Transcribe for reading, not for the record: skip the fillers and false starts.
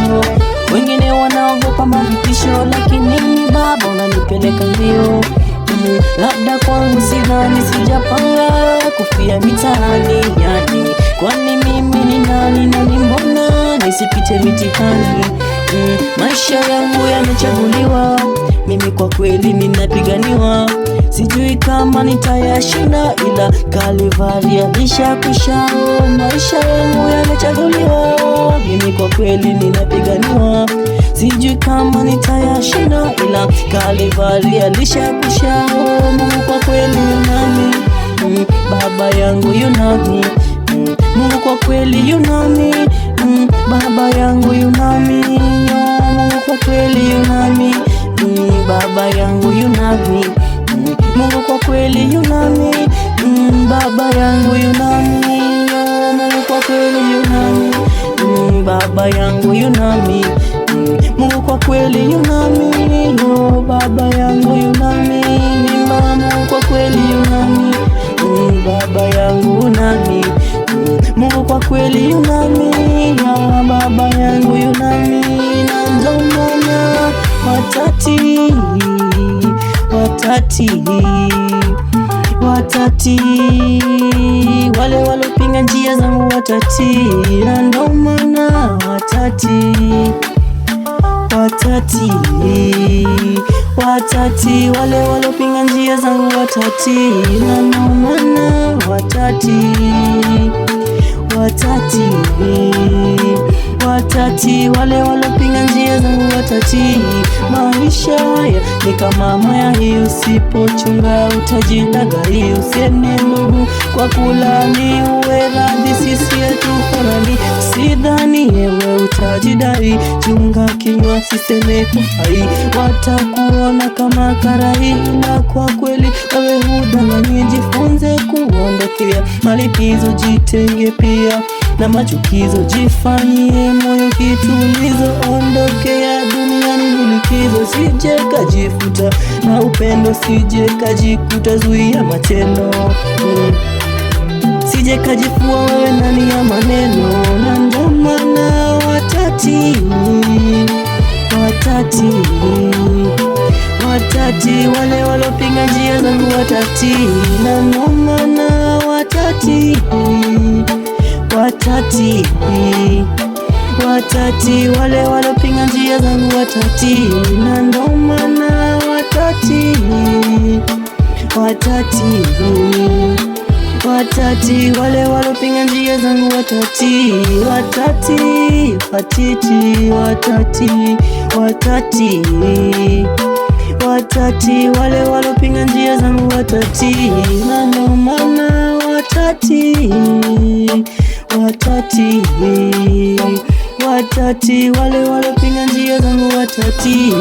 macho. Wengine wanaogopa mavitisho, lakini mimi Baba unanipeleka mbio. Labda kwangu sidhani, sijapanga kufia mitaani yani. Kwani mimi ni nani na ni mbona nisipite mitihani? Maisha yangu yamechaguliwa, mimi kwa kweli ninapiganiwa. Sijui kama nitayashinda, ila Kalvari alishakusha. Maisha yangu yamechaguliwa, mimi kwa kweli ninapiganiwa. Sijui kama nitayashinda, ila Kalvari alishakusha. Mungu kwa kweli yunami, Baba yangu yunami. Mungu kwa kweli yunami, Baba yangu yunami. Mungu kwa kweli yunami, Baba yangu yunami. Mungu kwa kweli yunami, Baba yangu yunami. Mungu kwa kweli yunami, Baba yangu yunami. Mungu kwa kweli yunami, Baba yangu yunami. Mungu kwa kweli yunami, Baba yangu yunami. Mungu kwa kweli yunami, Baba yangu yunami. Na ndio maana watati wale walopinga njia zangu watati. Na ndio maana watati wale walopinga njia zangu watati. Na ndio maana watati wale walopinga njia zangu watati. Maisha haya ni kama mayai, usipochunga utajilaghai. Usiende ndugu kwa kulani, uwe radhi sisi hatufanani. Usidhani ewe utajidai, chunga kinywa siseme kufai. Watakuona kama karai, ila kwa kweli wewe hudanganyi. Jifunze kuondokea malipizo, jitenge pia na machukizo. Jifanyie moyo kitulizo, ondokea duniani likizo. Sije kajifuta na upendo, sije kajikuta zuia matendo. Sije kajifua wewe ndani ya maneno. Na ndio maana watati wale walopinga njia zangu watati. Na ndio maana watati wale walopinga njia zangu watati. Na ndio maana watati wale walopinga njia zangu watati. Watati wale walopinga njia zangu watati. Na ndio maana watati wale walopinga njia zangu watati.